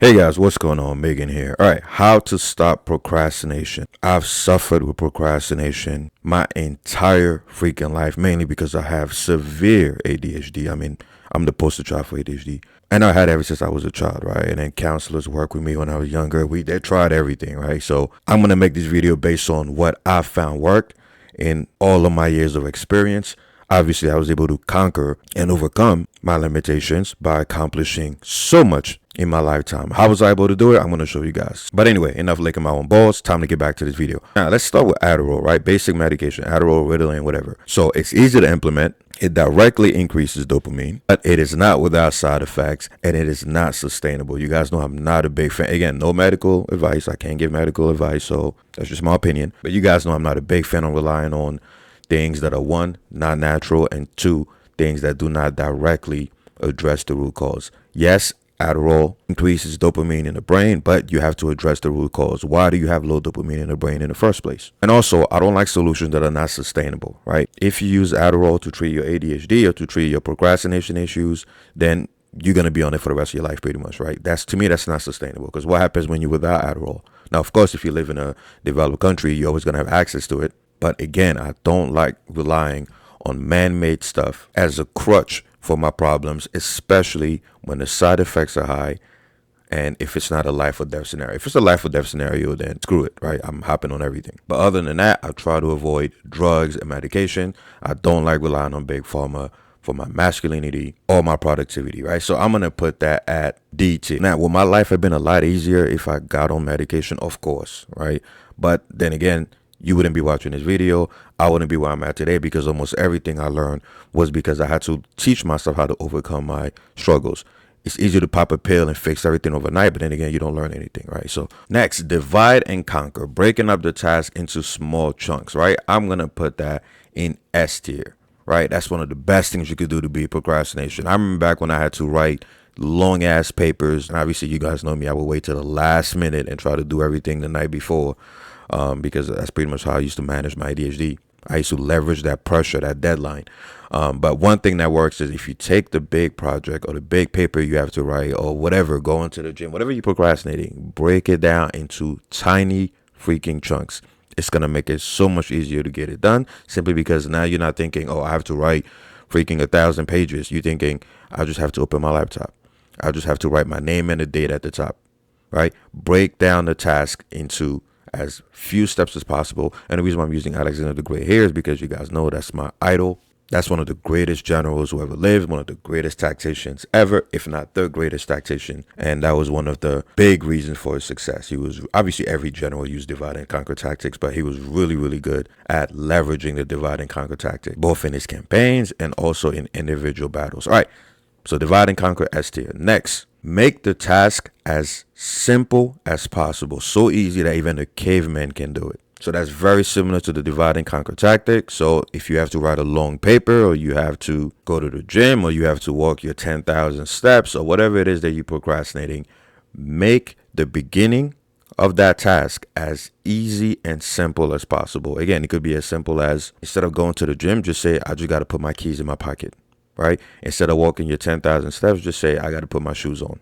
Hey guys, what's going on? Megan here. All right, how to stop procrastination. I've suffered with procrastination my entire freaking life, mainly because I have severe ADHD. I'm the poster child for ADHD. And I had ever since I was a child, right? And then counselors worked with me when I was younger. They tried everything, right? So I'm gonna make this video based on what I found worked in all of my years of experience. Obviously, I was able to conquer and overcome my limitations by accomplishing so much in my lifetime. How was I able to do it? I'm going to show you guys. But anyway, enough licking my own balls. Time to get back to this video. Now, let's start with Adderall, right? Basic medication, Adderall, Ritalin, whatever. So it's easy to implement. It directly increases dopamine, but it is not without side effects, and it is not sustainable. You guys know I'm not a big fan. Again, no medical advice. I can't give medical advice, so that's just my opinion. But you guys know I'm not a big fan of relying on things that are, one, not natural, and two, things that do not directly address the root cause. Yes, Adderall increases dopamine in the brain, but you have to address the root cause. Why do you have low dopamine in the brain in the first place? And also, I don't like solutions that are not sustainable, right? If you use Adderall to treat your ADHD or to treat your procrastination issues, then you're going to be on it for the rest of your life pretty much, right? To me, that's not sustainable, because what happens when you're without Adderall? Now, of course, if you live in a developed country, you're always going to have access to it. But again, I don't like relying on man-made stuff as a crutch for my problems, especially when the side effects are high and if it's not a life or death scenario. If it's a life or death scenario, then screw it, right? I'm hopping on everything. But other than that, I try to avoid drugs and medication. I don't like relying on big pharma for my masculinity or my productivity, right? So I'm going to put that at D tier. Now, would my life have been a lot easier if I got on medication? Of course, right? But then again, you wouldn't be watching this video. I wouldn't be where I'm at today, because almost everything I learned was because I had to teach myself how to overcome my struggles. It's easy to pop a pill and fix everything overnight, but then again, you don't learn anything, right? So next, divide and conquer, breaking up the task into small chunks, right? I'm going to put that in S tier, right? That's one of the best things you could do to beat procrastination. I remember back when I had to write long ass papers, and obviously you guys know me, I would wait till the last minute and try to do everything the night before. Because that's pretty much how I used to manage my ADHD. I used to leverage that pressure, that deadline. But one thing that works is if you take the big project or the big paper you have to write or whatever, going to the gym, whatever you're procrastinating, break it down into tiny freaking chunks. It's going to make it so much easier to get it done, simply because now you're not thinking, oh, I have to write freaking 1,000 pages. You're thinking, I just have to open my laptop. I just have to write my name and the date at the top, right? Break down the task into as few steps as possible. And the reason why I'm using Alexander the Great here is because you guys know that's my idol. That's one of the greatest generals who ever lived, one of the greatest tacticians ever, if not the greatest tactician. And that was one of the big reasons for his success. He was, obviously every general used divide and conquer tactics, but he was really, really good at leveraging the divide and conquer tactic, both in his campaigns and also in individual battles. All right, so divide and conquer, S tier. Next, make the task as simple as possible. So easy that even a caveman can do it. So that's very similar to the divide and conquer tactic. So if you have to write a long paper, or you have to go to the gym, or you have to walk your 10,000 steps, or whatever it is that you're procrastinating, make the beginning of that task as easy and simple as possible. Again, it could be as simple as, instead of going to the gym, just say, I just got to put my keys in my pocket. Right? Instead of walking your 10,000 steps, just say, I got to put my shoes on.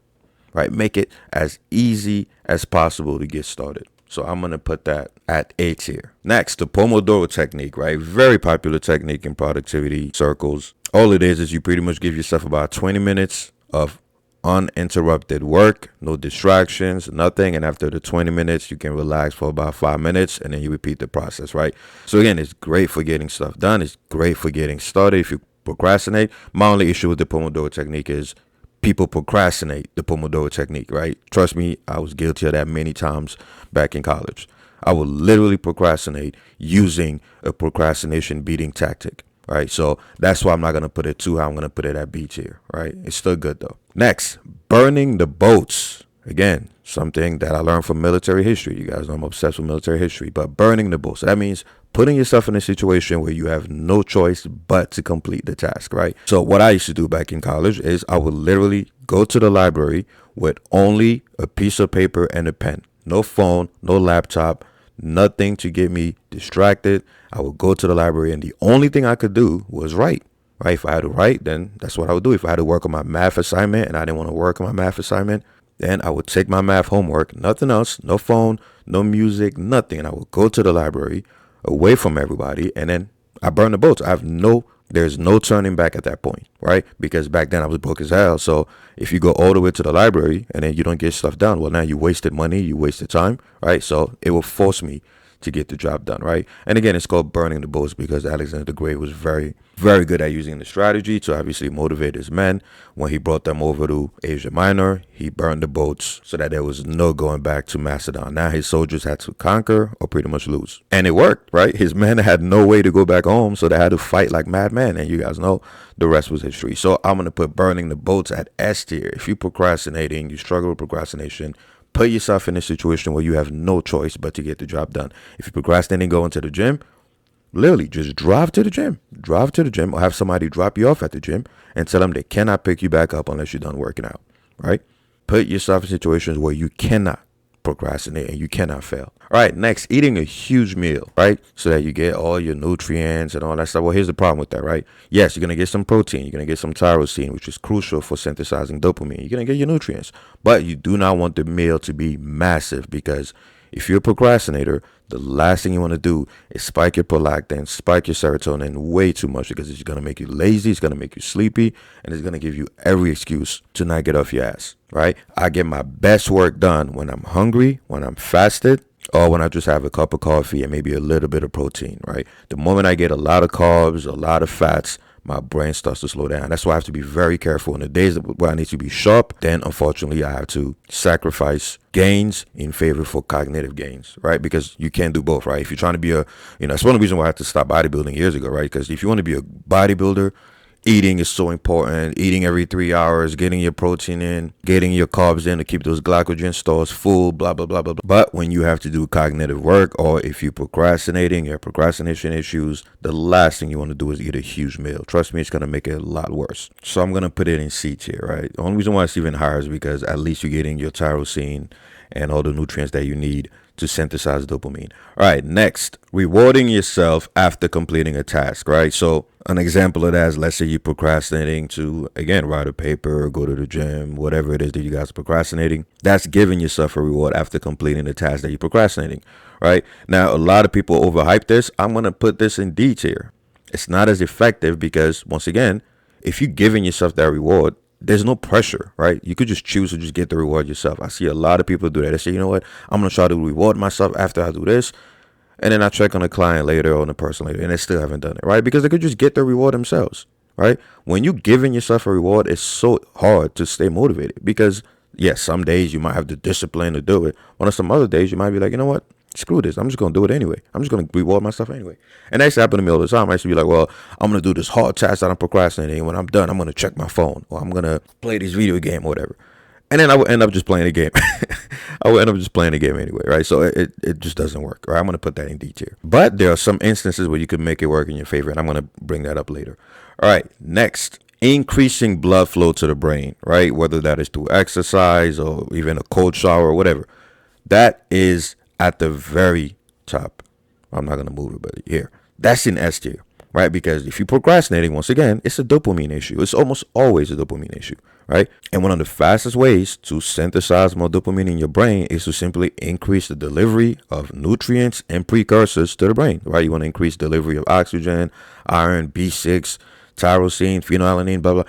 Right? Make it as easy as possible to get started. So I'm going to put that at A tier. Next, the Pomodoro technique, right? Very popular technique in productivity circles. All it is you pretty much give yourself about 20 minutes of uninterrupted work, no distractions, nothing. And after the 20 minutes, you can relax for about 5 minutes, and then you repeat the process, right? So again, it's great for getting stuff done. It's great for getting started. If you procrastinate, my only issue with the Pomodoro technique is people procrastinate the Pomodoro technique, right? Trust me, I was guilty of that many times back in college. I would literally procrastinate using a procrastination beating tactic, right? So that's why I'm not going to put it too high. I'm going to put it at B tier, right? It's still good though. Next, burning the boats. Again, something that I learned from military history. You guys know I'm obsessed with military history, but burning the boats. So that means putting yourself in a situation where you have no choice but to complete the task, right? So what I used to do back in college is I would literally go to the library with only a piece of paper and a pen. No phone, no laptop, nothing to get me distracted. I would go to the library, and the only thing I could do was write. Right? If I had to write, then that's what I would do. If I had to work on my math assignment and I didn't want to work on my math assignment, Then I would take my math homework, nothing else, no phone, no music, nothing. And I would go to the library away from everybody, and then I burn the boats. There's no turning back at that point, right? Because back then I was broke as hell. So if you go all the way to the library and then you don't get stuff done, well, now you wasted money, you wasted time, right? So it will force me to get the job done, right? And again, it's called burning the boats because Alexander the Great was very, very good at using the strategy to obviously motivate his men. When he brought them over to Asia Minor, he burned the boats so that there was no going back to Macedon. Now his soldiers had to conquer or pretty much lose. And it worked, right? His men had no way to go back home, so they had to fight like madmen. And you guys know the rest was history. So I'm going to put burning the boats at S tier. If you're procrastinating, you struggle with procrastination, put yourself in a situation where you have no choice but to get the job done. If you're procrastinating going to the gym, literally just drive to the gym. Drive to the gym or have somebody drop you off at the gym and tell them they cannot pick you back up unless you're done working out, right? Put yourself in situations where you cannot procrastinate and you cannot fail. All right, next, eating a huge meal, right? So that you get all your nutrients and all that stuff. Well, here's the problem with that, right? Yes, you're going to get some protein. You're going to get some tyrosine, which is crucial for synthesizing dopamine. You're going to get your nutrients. But you do not want the meal to be massive because if you're a procrastinator, the last thing you want to do is spike your prolactin, spike your serotonin way too much because it's going to make you lazy, it's going to make you sleepy, and it's going to give you every excuse to not get off your ass, right? I get my best work done when I'm hungry, when I'm fasted, or when I just have a cup of coffee and maybe a little bit of protein, right? The moment I get a lot of carbs, a lot of fats, my brain starts to slow down. That's why I have to be very careful. In the days where I need to be sharp, then unfortunately I have to sacrifice gains in favor for cognitive gains, right? Because you can't do both, right? If you're trying to be that's one of the reasons why I had to stop bodybuilding years ago, right? Because if you want to be a bodybuilder, eating is so important. Eating every 3 hours, getting your protein in, getting your carbs in to keep those glycogen stores full, blah, blah, blah, blah, blah. But when you have to do cognitive work or if you're procrastinating, you have procrastination issues, the last thing you want to do is eat a huge meal. Trust me, it's going to make it a lot worse. So I'm going to put it in C tier, right? The only reason why it's even higher is because at least you're getting your tyrosine and all the nutrients that you need to synthesize dopamine. All right, next, rewarding yourself after completing a task, right? So an example of that is, let's say you're procrastinating to, again, write a paper, go to the gym, whatever it is that you guys are procrastinating. That's giving yourself a reward after completing the task that you're procrastinating, right? Now, a lot of people overhype this. I'm going to put this in D tier. It's not as effective because, once again, if you're giving yourself that reward, there's no pressure, right? You could just choose to just get the reward yourself. I see a lot of people do that. They say, you know what? I'm going to try to reward myself after I do this. And then I check on the client later or on the person later, and they still haven't done it, right? Because they could just get the reward themselves, right? When you're giving yourself a reward, it's so hard to stay motivated because, yes, some days you might have the discipline to do it. On some other days, you might be like, you know what? Screw this. I'm just going to do it anyway. I'm just going to reward myself anyway. And that used to happen to me all the time. I used to be like, well, I'm going to do this hard task that I'm procrastinating. When I'm done, I'm going to check my phone or I'm going to play this video game or whatever. And then I would end up just playing a game. I would end up just playing a game anyway, right? So it just doesn't work, right? I'm going to put that in D tier. But there are some instances where you could make it work in your favor, and I'm going to bring that up later. All right, next, increasing blood flow to the brain, right? Whether that is through exercise or even a cold shower or whatever. That is at the very top. I'm not going to move it, but here. That's in S tier, right? Because if you're procrastinating, once again, it's a dopamine issue. It's almost always a dopamine issue, right? And one of the fastest ways to synthesize more dopamine in your brain is to simply increase the delivery of nutrients and precursors to the brain, right? You want to increase delivery of oxygen, iron, B6, tyrosine, phenylalanine, blah, blah.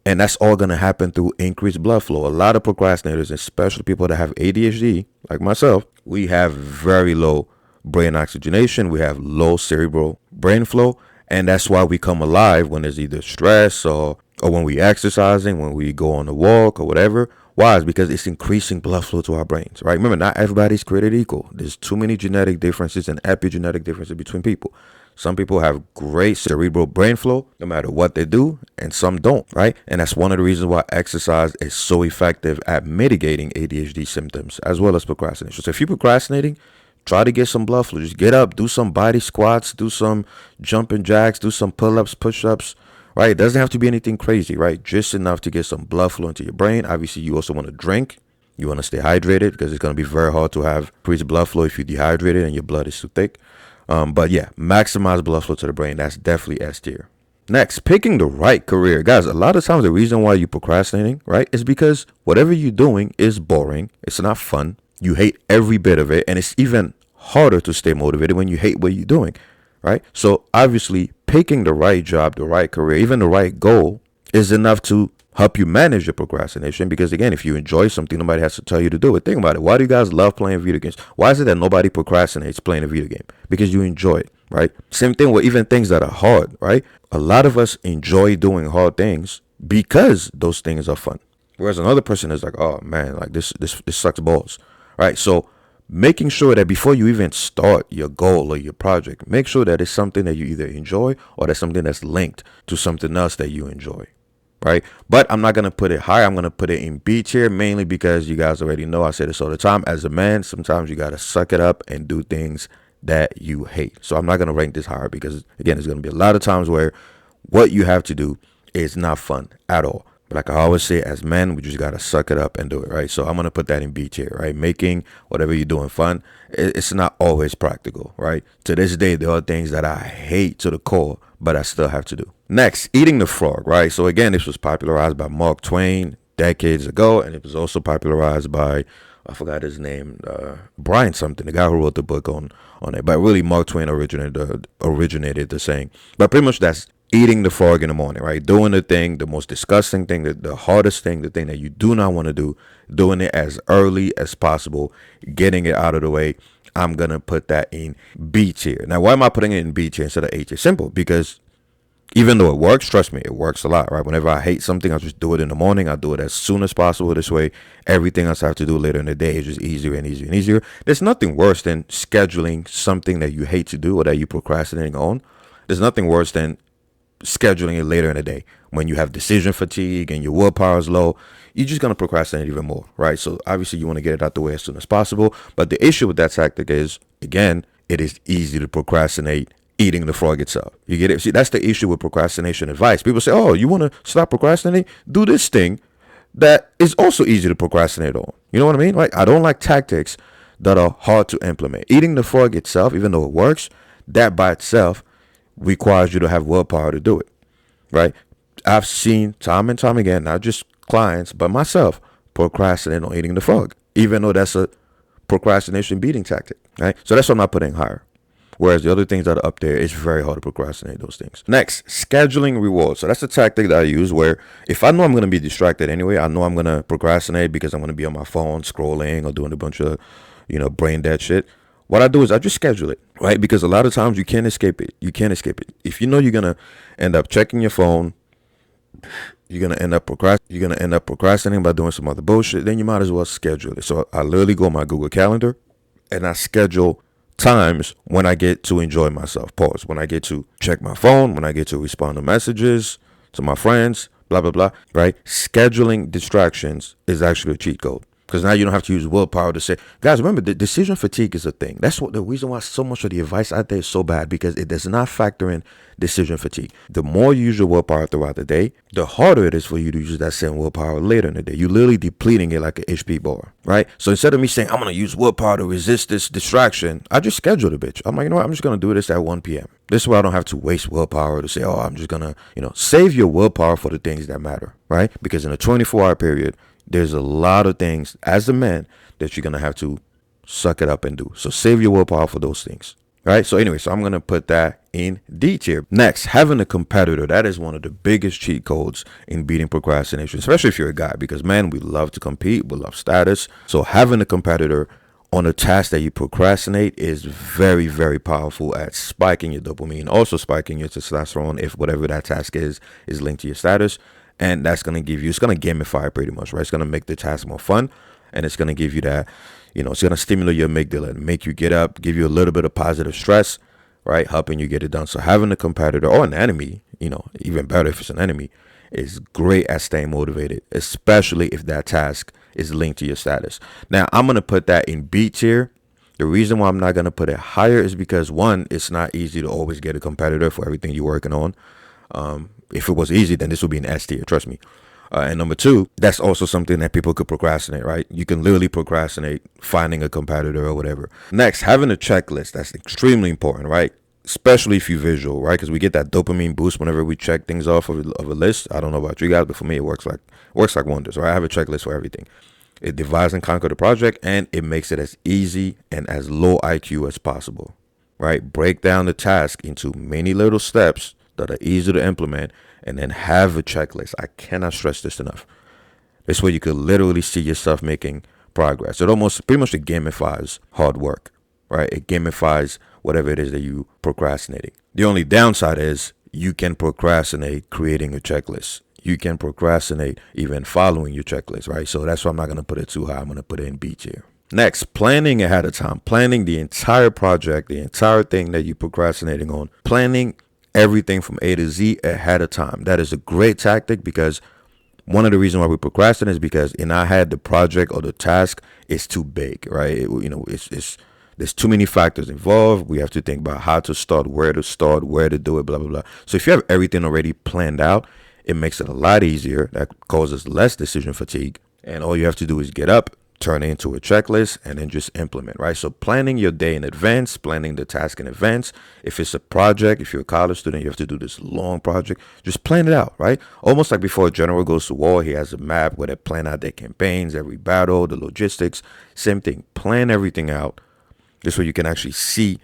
And that's all going to happen through increased blood flow. A lot of procrastinators, especially people that have ADHD, like myself, we have very low brain oxygenation. We have low cerebral brain flow. And that's why we come alive when there's either stress or when we exercising, when we go on a walk or whatever. Why? It's because it's increasing blood flow to our brains, right? Remember, not everybody's created equal. There's too many genetic differences and epigenetic differences between people. Some people have great cerebral brain flow no matter what they do, and some don't, right? And that's one of the reasons why exercise is so effective at mitigating ADHD symptoms as well as procrastination. So if you're procrastinating, try to get some blood flow. Just get up, do some body squats, do some jumping jacks, do some pull-ups, push-ups, right? It doesn't have to be anything crazy, right? Just enough to get some blood flow into your brain. Obviously, you also want to drink. You want to stay hydrated because it's going to be very hard to have increased blood flow if you're dehydrated and your blood is too thick. But yeah, maximize blood flow to the brain. That's definitely S tier. Next, picking the right career. Guys, a lot of times the reason why you're procrastinating, right, is because whatever you're doing is boring. It's not fun. You hate every bit of it. And it's even harder to stay motivated when you hate what you're doing, right? So obviously, picking the right job, the right career, even the right goal is enough to help you manage your procrastination. Because again, if you enjoy something, nobody has to tell you to do it. Think about it. Why do you guys love playing video games? Why is it that nobody procrastinates playing a video game? Because you enjoy it, right? Same thing with even things that are hard, right? A lot of us enjoy doing hard things because those things are fun. Whereas another person is like, oh man, like this sucks balls, right? So making sure that before you even start your goal or your project, make sure that it's something that you either enjoy or that's something that's linked to something else that you enjoy, right? But I'm not going to put it high. I'm going to put it in B tier, mainly because you guys already know I say this all the time. As a man, sometimes you got to suck it up and do things that you hate. So I'm not going to rank this higher because, again, there's going to be a lot of times where what you have to do is not fun at all. But like I always say, as men, we just got to suck it up and do it, right? So I'm going to put that in B tier, right? Making whatever you're doing fun, it's not always practical, right? To this day, there are things that I hate to the core, but I still have to do. Next, eating the frog, right? So again, this was popularized by Mark Twain decades ago, and it was also popularized by, I forgot his name, Brian something, the guy who wrote the book on it. But really, Mark Twain originated the saying. But pretty much that's eating the frog in the morning, right? Doing the thing, the most disgusting thing, the hardest thing, the thing that you do not want to do, doing it as early as possible, getting it out of the way. I'm going to put that in B tier. Now, why am I putting it in B tier instead of A tier? Simple, because even though it works, trust me, it works a lot, right? Whenever I hate something, I'll just do it in the morning. I'll do it as soon as possible. This way, everything else I have to do later in the day is just easier and easier and easier. There's nothing worse than scheduling something that you hate to do or that you're procrastinating on. There's nothing worse than scheduling it later in the day when you have decision fatigue and your willpower is low. You're just going to procrastinate even more, right? So obviously you want to get it out the way as soon as possible. But the issue with that tactic is, again, it is easy to procrastinate eating the frog itself. You get it? See, that's the issue with procrastination advice. People say, oh, you want to stop procrastinating? Do this thing that is also easy to procrastinate on. You know what I mean? Like, I don't like tactics that are hard to implement. Eating the frog itself, even though it works, that by itself requires you to have willpower to do it, right? I've seen time and time again, not just clients, but myself, procrastinate on eating the frog, even though that's a procrastination beating tactic, right? So that's what I'm not putting higher. Whereas the other things that are up there, it's very hard to procrastinate those things. Next, scheduling rewards. So that's a tactic that I use where if I know I'm going to be distracted anyway, I know I'm going to procrastinate because I'm going to be on my phone scrolling or doing a bunch of, brain dead shit. What I do is I just schedule it, right? Because a lot of times you can't escape it. You can't escape it. If you know you're going to end up checking your phone, you're going to end up procrastinating by doing some other bullshit, then you might as well schedule it. So I literally go on my Google Calendar and I schedule times when I get to enjoy myself. Pause. When I get to check my phone, when I get to respond to messages to my friends, blah, blah, blah, right? Scheduling distractions is actually a cheat code. Because now you don't have to use willpower to say, guys, remember, the decision fatigue is a thing. That's what the reason why so much of the advice out there is so bad, because it does not factor in decision fatigue. The more you use your willpower throughout the day, the harder it is for you to use that same willpower later in the day. You're literally depleting it like an HP bar, right? So instead of me saying, I'm going to use willpower to resist this distraction, I just schedule the bitch. I'm like, you know what? I'm just going to do this at 1 p.m. This way I don't have to waste willpower to say, oh, I'm just going to, save your willpower for the things that matter, right? Because in a 24-hour period, there's a lot of things as a man that you're going to have to suck it up and do. So save your willpower for those things. All right. So anyway, so I'm going to put that in D tier. Next, having a competitor. That is one of the biggest cheat codes in beating procrastination, especially if you're a guy, because man, we love to compete. We love status. So having a competitor on a task that you procrastinate is very, very powerful at spiking your dopamine, also spiking your testosterone if whatever that task is linked to your status. And that's going to give you, it's going to gamify pretty much, right? It's going to make the task more fun. And it's going to give you that, it's going to stimulate your amygdala and make you get up, give you a little bit of positive stress, right? Helping you get it done. So having a competitor or an enemy, even better if it's an enemy, is great at staying motivated, especially if that task is linked to your status. Now, I'm going to put that in B tier. The reason why I'm not going to put it higher is because, one, it's not easy to always get a competitor for everything you're working on. If it was easy, then this would be an S tier, trust me. And number two, that's also something that people could procrastinate, right? You can literally procrastinate finding a competitor or whatever. Next, having a checklist. That's extremely important, right? especially if you visual, right? Because we get that dopamine boost whenever we check things off of a list. I don't know about you guys, but for me, it works like wonders, right? I have a checklist for everything. It divides and conquer the project, and it makes it as easy and as low IQ as possible, right? Break down the task into many little steps that are easy to implement, and then have a checklist. I cannot stress this enough. This way you could literally see yourself making progress. It almost pretty much it gamifies hard work, right? It gamifies whatever it is that you procrastinating. The only downside is you can procrastinate creating a checklist. You can procrastinate even following your checklist, right? So that's why I'm not going to put it too high. I'm going to put it in B tier. Next, planning ahead of time. Planning the entire project, the entire thing that you're procrastinating on. Planning everything from A to Z ahead of time. That is a great tactic, because one of the reasons why we procrastinate is because in our head, the project or the task is too big, right? It's there's too many factors involved. We have to think about how to start, where to do it, blah, blah, blah. So if you have everything already planned out, it makes it a lot easier. That causes less decision fatigue. And all you have to do is get up, turn it into a checklist, and then just implement, right? So planning your day in advance, planning the task in advance. If it's a project, if you're a college student, you have to do this long project, just plan it out, right? Almost like before a general goes to war, he has a map where they plan out their campaigns, every battle, the logistics, same thing. Plan everything out. This way you can actually see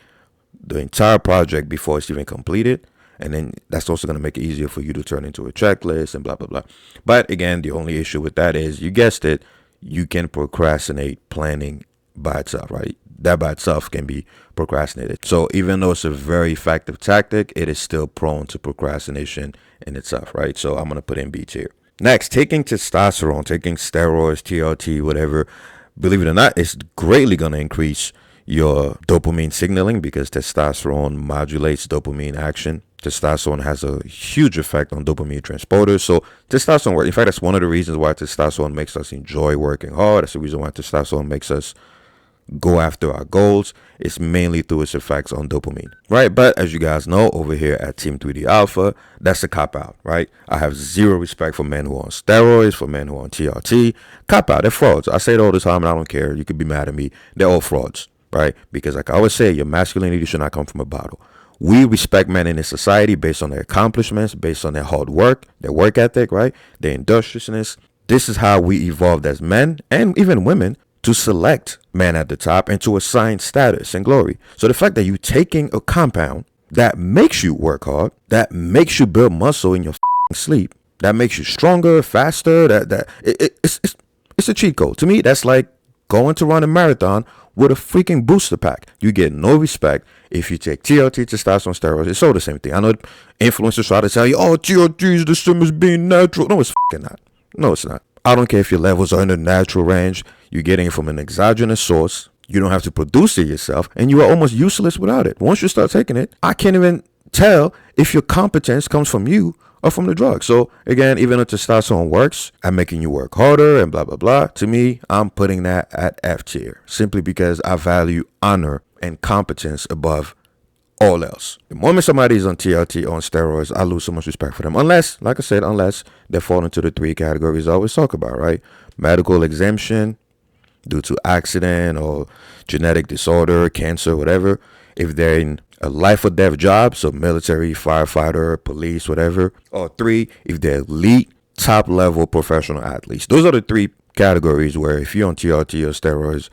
the entire project before it's even completed. And then that's also going to make it easier for you to turn into a checklist and blah, blah, blah. But again, the only issue with that is, you guessed it, you can procrastinate planning by itself, right? That by itself can be procrastinated. So even though it's a very effective tactic, it is still prone to procrastination in itself, right? So I'm going to put in B tier. Next, taking testosterone, taking steroids, TRT, whatever. Believe it or not, it's greatly going to increase your dopamine signaling, because testosterone modulates dopamine action. Testosterone has a huge effect on dopamine transporters. So testosterone works. In fact, that's one of the reasons why testosterone makes us enjoy working hard. That's the reason why testosterone makes us go after our goals. It's mainly through its effects on dopamine, right? But as you guys know, over here at Team 3D Alpha, that's a cop out, right? I have zero respect for men who are on steroids, for men who are on TRT. Cop out. They're frauds. I say it all the time, and I don't care. You could be mad at me. They're all frauds, right? Because like I always say, your masculinity should not come from a bottle. We respect men in this society based on their accomplishments, based on their hard work, their work ethic, right? Their industriousness. This is how we evolved as men, and even women, to select men at the top and to assign status and glory. So the fact that you're taking a compound that makes you work hard, that makes you build muscle in your sleep, that makes you stronger, faster, it's a cheat code. To me, that's like going to run a marathon with a freaking booster pack. You get no respect if you take TRT, testosterone, steroids. It's all the same thing. I know influencers try to tell you, oh, TRT is the same as being natural. No, it's fucking not. No, it's not. I don't care if your levels are in the natural range. You're getting it from an exogenous source. You don't have to produce it yourself, and you are almost useless without it. Once you start taking it, I can't even tell if your competence comes from you or from the drug. So again, even if testosterone works at making you work harder and blah, blah, blah, to me, I'm putting that at F tier, simply because I value honor and competence above all else. The moment somebody is on TRT, on steroids, I lose so much respect for them. Unless, like I said, unless they fall into the three categories I always talk about, right? Medical exemption due to accident or genetic disorder, cancer, whatever. If they're in a life or death job, so military, firefighter, police, whatever. Or three, if they're elite, top level professional athletes. Those are the three categories where if you're on TRT or steroids,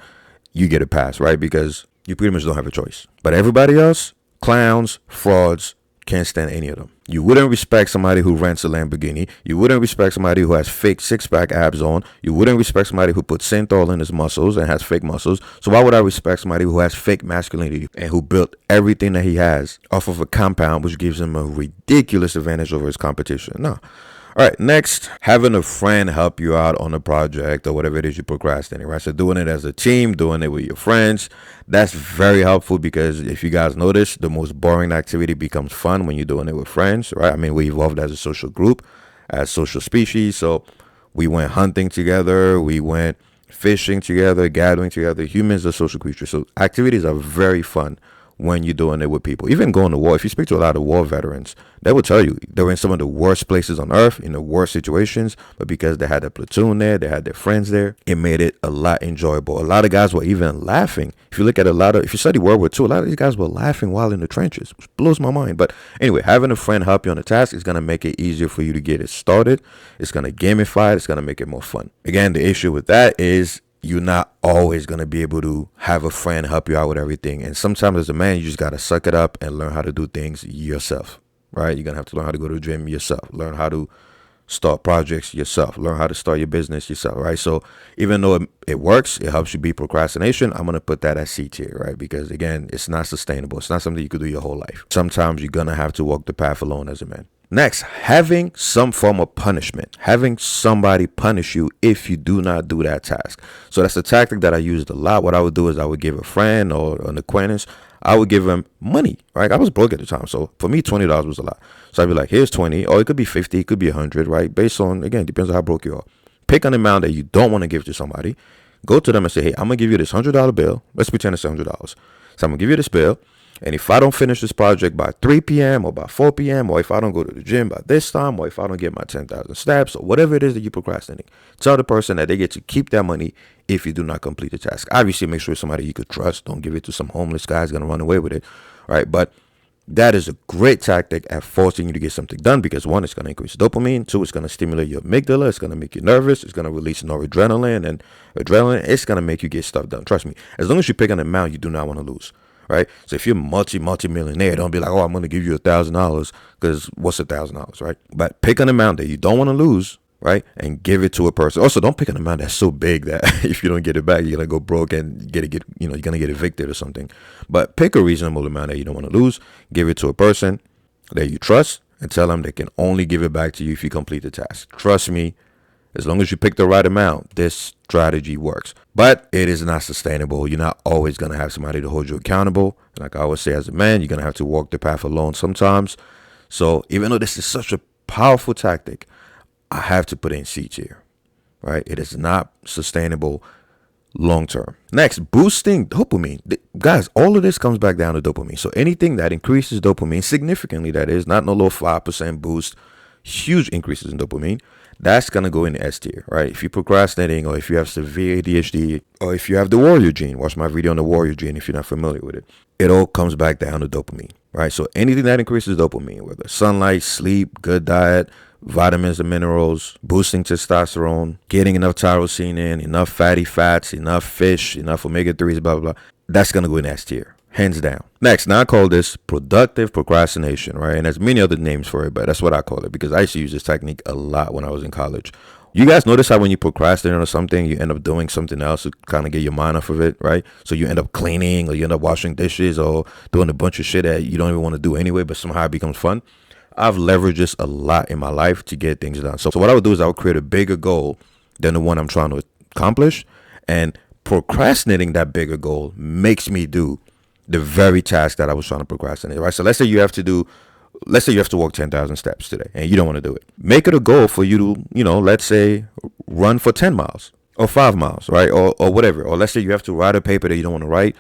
you get a pass, right? Because you pretty much don't have a choice. But everybody else, clowns, frauds, can't stand any of them. You wouldn't respect somebody who rents a Lamborghini. You wouldn't respect somebody who has fake six-pack abs on. You wouldn't respect somebody who puts synthol in his muscles and has fake muscles. So why would I respect somebody who has fake masculinity and who built everything that he has off of a compound which gives him a ridiculous advantage over his competition? No. All right, next, having a friend help you out on a project or whatever it is you're procrastinating, right? So doing it as a team, doing it with your friends, that's very helpful, because if you guys notice, the most boring activity becomes fun when you're doing it with friends, right? I mean, we evolved as a social group, as social species. So we went hunting together, we went fishing together, gathering together. Humans are social creatures. So activities are very fun when you're doing it with people. Even going to war, if you speak to a lot of war veterans, they will tell you they were in some of the worst places on earth, in the worst situations, but because they had a platoon there, they had their friends there, it made it a lot enjoyable. A lot of guys were even laughing. If you look at if you study World War II, a lot of these guys were laughing while in the trenches, which blows my mind. But anyway, having a friend help you on a task is going to make it easier for you to get it started. It's going to gamify it. It's going to make it more fun. Again, the issue with that is you're not always going to be able to have a friend help you out with everything. And sometimes as a man, you just got to suck it up and learn how to do things yourself, right? You're going to have to learn how to go to the gym yourself, learn how to start projects yourself, learn how to start your business yourself, right? So even though it works, it helps you beat procrastination, I'm going to put that at C tier, right? Because again, it's not sustainable. It's not something you could do your whole life. Sometimes you're going to have to walk the path alone as a man. Next, having some form of punishment, having somebody punish you if you do not do that task. So that's a tactic that I used a lot. What I would do is I would give a friend or an acquaintance, I would give them money, right? I was broke at the time. So for me, $20 was a lot. So I'd be like, here's 20, or it could be 50, it could be 100, right? Based on, again, depends on how broke you are. Pick an amount that you don't want to give to somebody. Go to them and say, hey, I'm going to give you this $100 bill. Let's pretend it's $100. So I'm going to give you this bill. And if I don't finish this project by 3 p.m. or by 4 p.m. or if I don't go to the gym by this time or if I don't get my 10,000 steps or whatever it is that you're procrastinating, tell the person that they get to keep that money if you do not complete the task. Obviously, make sure it's somebody you could trust. Don't give it to some homeless guy who's going to run away with it, right? But that is a great tactic at forcing you to get something done because, one, it's going to increase dopamine. Two, it's going to stimulate your amygdala. It's going to make you nervous. It's going to release noradrenaline. And adrenaline, it's going to make you get stuff done. Trust me. As long as you pick an amount you do not want to lose. Right. So if you're multi-millionaire, don't be like, oh, I'm going to give you $1,000 because what's $1,000, right? But pick an amount that you don't want to lose, right? And give it to a person. Also, don't pick an amount that's so big that if you don't get it back, you're going to go broke and you're going to get evicted or something. But pick a reasonable amount that you don't want to lose. Give it to a person that you trust and tell them they can only give it back to you if you complete the task. Trust me. As long as you pick the right amount, this strategy works. But it is not sustainable. You're not always going to have somebody to hold you accountable. Like I always say, as a man, you're going to have to walk the path alone sometimes. So even though this is such a powerful tactic, I have to put it in C tier, right? It is not sustainable long term. Next, boosting dopamine. Guys, all of this comes back down to dopamine. So anything that increases dopamine significantly, that is, not no low 5% boost, huge increases in dopamine, that's going to go in the S tier, right? If you're procrastinating or if you have severe ADHD or if you have the warrior gene, watch my video on the warrior gene if you're not familiar with it. It all comes back down to dopamine, right? So anything that increases dopamine, whether sunlight, sleep, good diet, vitamins and minerals, boosting testosterone, getting enough tyrosine in, enough fatty fats, enough fish, enough omega-3s, blah, blah, blah, that's going to go in S tier. Hands down. Next, now I call this productive procrastination, right? And there's many other names for it, but that's what I call it because I used to use this technique a lot when I was in college. You guys notice how when you procrastinate on something, you end up doing something else to kind of get your mind off of it, right? So you end up cleaning or you end up washing dishes or doing a bunch of shit that you don't even want to do anyway, but somehow it becomes fun. I've leveraged this a lot in my life to get things done. So what I would do is I would create a bigger goal than the one I'm trying to accomplish. And procrastinating that bigger goal makes me do the very task that I was trying to procrastinate, right? So let's say you have to walk 10,000 steps today and you don't want to do it. Make it a goal for you to, let's say run for 10 miles or 5 miles, right? Or whatever. Or let's say you have to write a paper that you don't want to write.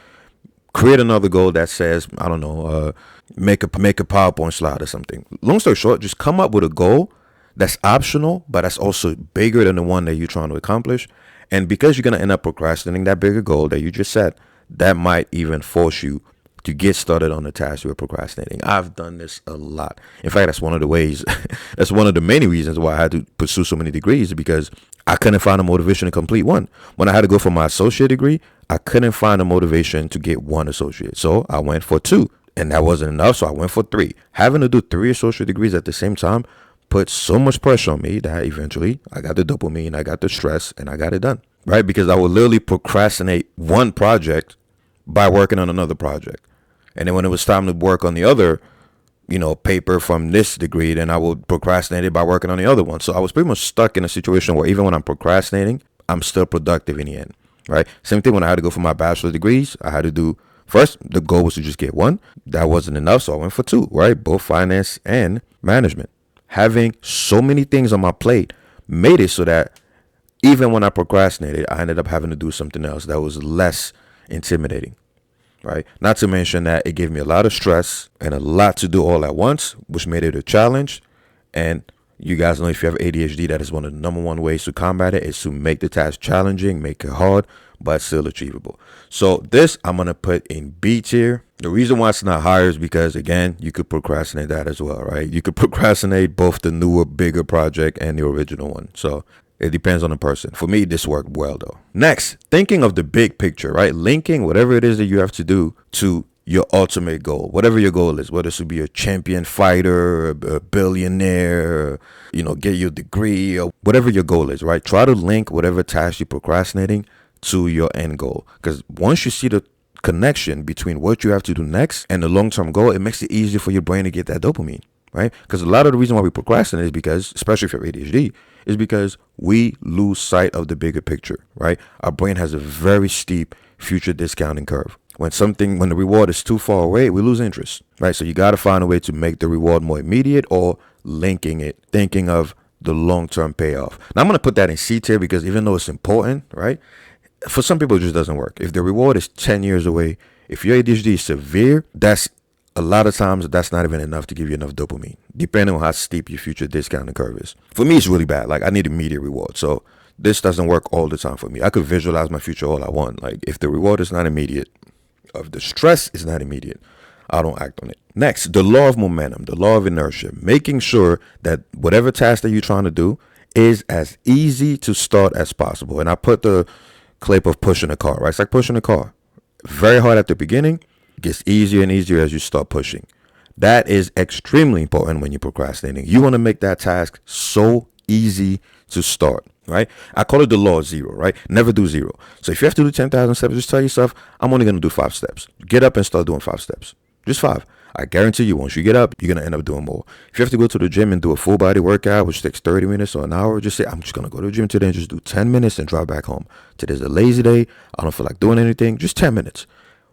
Create another goal that says, I don't know, make a PowerPoint slide or something. Long story short, just come up with a goal that's optional, but that's also bigger than the one that you're trying to accomplish. And because you're going to end up procrastinating that bigger goal that you just set, that might even force you to get started on the task you're procrastinating. I've done this a lot. In fact, that's one of the ways, that's one of the many reasons why I had to pursue so many degrees, because I couldn't find a motivation to complete one. When I had to go for my associate degree, I couldn't find a motivation to get one associate. So I went for 2, and that wasn't enough. So I went for 3. Having to do 3 associate degrees at the same time put so much pressure on me that eventually I got the dopamine, I got the stress, and I got it done, right? Because I would literally procrastinate one project by working on another project. And then when it was time to work on the other, paper from this degree, then I would procrastinate it by working on the other one. So I was pretty much stuck in a situation where even when I'm procrastinating, I'm still productive in the end, right? Same thing when I had to go for my bachelor degrees. I had to do, first, the goal was to just get 1. That wasn't enough, so I went for 2, right? Both finance and management. Having so many things on my plate made it so that even when I procrastinated, I ended up having to do something else that was less intimidating, right? Not to mention that it gave me a lot of stress and a lot to do all at once, which made it a challenge. And you guys know, if you have ADHD, that is one of the number one ways to combat it, is to make the task challenging, make it hard, but still achievable. So this I'm going to put in B tier. The reason why it's not higher is because, again, you could procrastinate that as well, right? You could procrastinate both the newer, bigger project and the original one. So it depends on the person. For me, this worked well, though. Next, thinking of the big picture, right? Linking whatever it is that you have to do to your ultimate goal, whatever your goal is, whether it should be a champion fighter, a billionaire, get your degree, or whatever your goal is, right? Try to link whatever task you're procrastinating to your end goal. Because once you see the connection between what you have to do next and the long-term goal, it makes it easier for your brain to get that dopamine, right? Because a lot of the reason why we procrastinate is because, especially if you have ADHD, is because we lose sight of the bigger picture, right? Our brain has a very steep future discounting curve. When the reward is too far away, we lose interest, right? So you got to find a way to make the reward more immediate, or linking it, thinking of the long-term payoff. Now I'm going to put that in C tier because even though it's important, right? For some people, it just doesn't work. If the reward is 10 years away, if your ADHD is severe, that's a lot of times that's not even enough to give you enough dopamine, depending on how steep your future discounting curve is. For me, it's really bad. Like, I need immediate reward. So this doesn't work all the time for me. I could visualize my future all I want. Like, if the reward is not immediate, if the stress is not immediate, I don't act on it. Next, the law of momentum, the law of inertia, making sure that whatever task that you're trying to do is as easy to start as possible. And I put the clip of pushing a car, right? It's like pushing a car. Very hard at the beginning, gets easier and easier as you start pushing. That is extremely important when you're procrastinating. You want to make that task so easy to start, right? I call it the law of zero, right? Never do zero. So if you have to do 10,000 steps, just tell yourself, I'm only going to do 5 steps. Get up and start doing 5 steps. Just 5. I guarantee you, once you get up, you're going to end up doing more. If you have to go to the gym and do a full body workout, which takes 30 minutes or an hour, just say, I'm just going to go to the gym today and just do 10 minutes and drive back home. Today's a lazy day. I don't feel like doing anything. Just 10 minutes.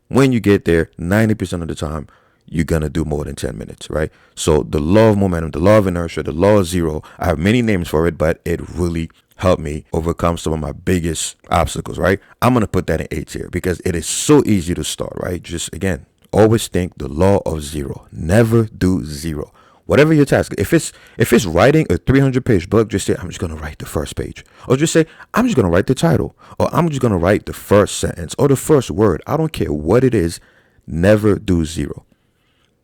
When you get there, 90% of the time, you're going to do more than 10 minutes, right? So the law of momentum, the law of inertia, the law of zero, I have many names for it, but it really helped me overcome some of my biggest obstacles, right? I'm going to put that in A tier because it is so easy to start, right? Just, again, always think the law of zero. Never do zero. Whatever your task, if it's writing a 300-page book, just say, I'm just going to write the first page. Or just say, I'm just going to write the title. Or I'm just going to write the first sentence or the first word. I don't care what it is. Never do zero.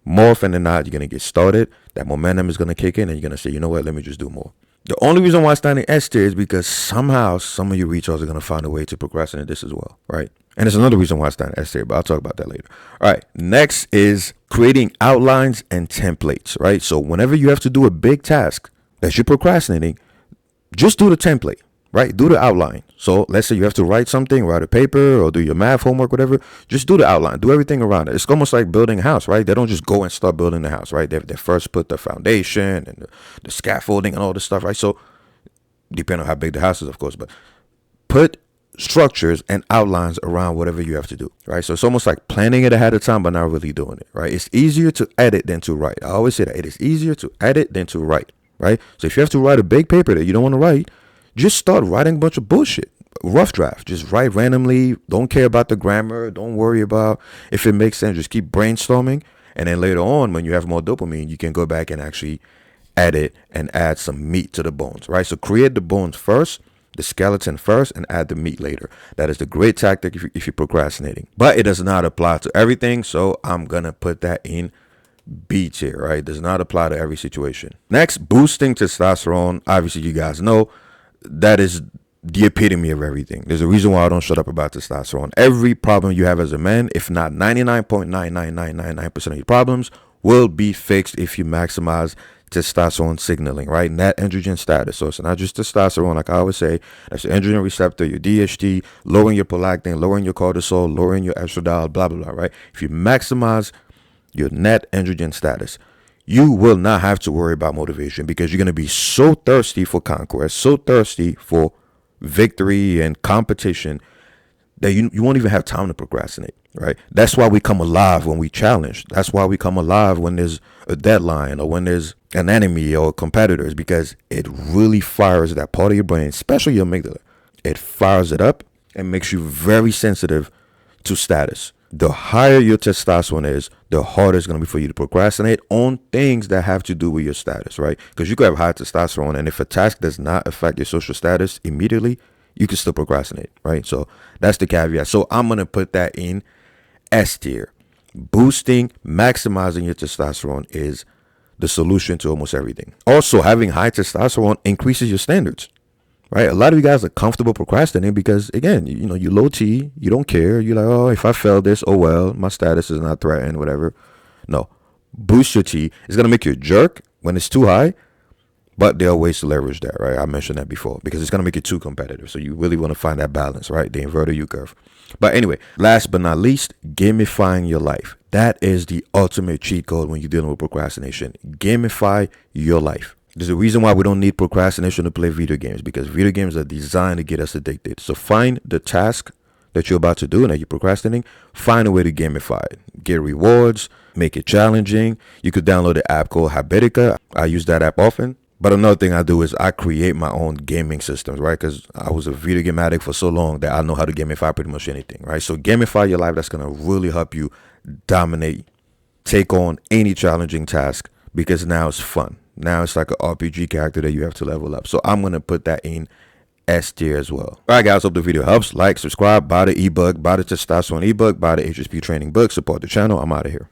More often than not, you're going to get started. That momentum is going to kick in and you're going to say, you know what, let me just do more. The only reason why it's not in S tier is because somehow some of you recharges are going to find a way to procrastinate this as well, right? And there's another reason why it's not in S tier, but I'll talk about that later. All right, next is creating outlines and templates, right? So whenever you have to do a big task that you're procrastinating, just do the template, right? Do the outline. So let's say you have to write something, write a paper or do your math homework, whatever. Just do the outline, do everything around it. It's almost like building a house, right? They don't just go and start building the house, right? They first put the foundation and the scaffolding and all this stuff, right? So depending on how big the house is, of course, but put structures and outlines around whatever you have to do, right? So it's almost like planning it ahead of time, but not really doing it, right? It's easier to edit than to write. I always say that it is easier to edit than to write, right? So if you have to write a big paper that you don't want to write, just start writing a bunch of bullshit. Rough draft. Just write randomly. Don't care about the grammar. Don't worry about if it makes sense. Just keep brainstorming. And then later on, when you have more dopamine, you can go back and actually edit and add some meat to the bones, right? So create the bones first, the skeleton first, and add the meat later. That is the great tactic if you're procrastinating. But it does not apply to everything. So I'm going to put that in B tier, right? It does not apply to every situation. Next, boosting testosterone. Obviously, you guys know that is the epitome of everything. There's a reason why I don't shut up about testosterone. Every problem you have as a man, if not 99.99999% of your problems, will be fixed if you maximize testosterone signaling, right? Net androgen status. So it's not just testosterone, like I always say. That's your androgen receptor, your DHT, lowering your prolactin, lowering your cortisol, lowering your estradiol, blah, blah, blah, right? If you maximize your net androgen status, you will not have to worry about motivation because you're going to be so thirsty for conquest, so thirsty for victory and competition that you won't even have time to procrastinate, right? That's why we come alive when we challenge. That's why we come alive when there's a deadline or when there's an enemy or competitors, because it really fires that part of your brain, especially your amygdala. It fires it up and makes you very sensitive to status. The higher your testosterone is, the harder it's going to be for you to procrastinate on things that have to do with your status, right? Because you could have high testosterone, and if a task does not affect your social status immediately, you can still procrastinate, right? So that's the caveat. So I'm going to put that in S tier. Boosting, maximizing your testosterone is the solution to almost everything. Also, having high testosterone increases your standards, right? A lot of you guys are comfortable procrastinating because, again, you low T, you don't care. You're like, oh, if I fail this, oh well, my status is not threatened, whatever. No, boost your T. It's gonna make you a jerk when it's too high, but there are ways to leverage that, right? I mentioned that before because it's gonna make it too competitive. So you really want to find that balance, right? The inverted U curve. But anyway, last but not least, gamifying your life. That is the ultimate cheat code when you're dealing with procrastination. Gamify your life. There's a reason why we don't need procrastination to play video games, because video games are designed to get us addicted. So find the task that you're about to do and that you're procrastinating, find a way to gamify it. Get rewards, make it challenging. You could download the app called Habitica. I use that app often. But another thing I do is I create my own gaming systems, right? Because I was a video game addict for so long that I know how to gamify pretty much anything, right? So gamify your life. That's going to really help you dominate, take on any challenging task, because now it's fun. Now it's like an RPG character that you have to level up. So I'm going to put that in S tier as well. All right, guys, hope the video helps. Like, subscribe, buy the ebook, buy the testosterone ebook, buy the HSP training book, support the channel. I'm out of here.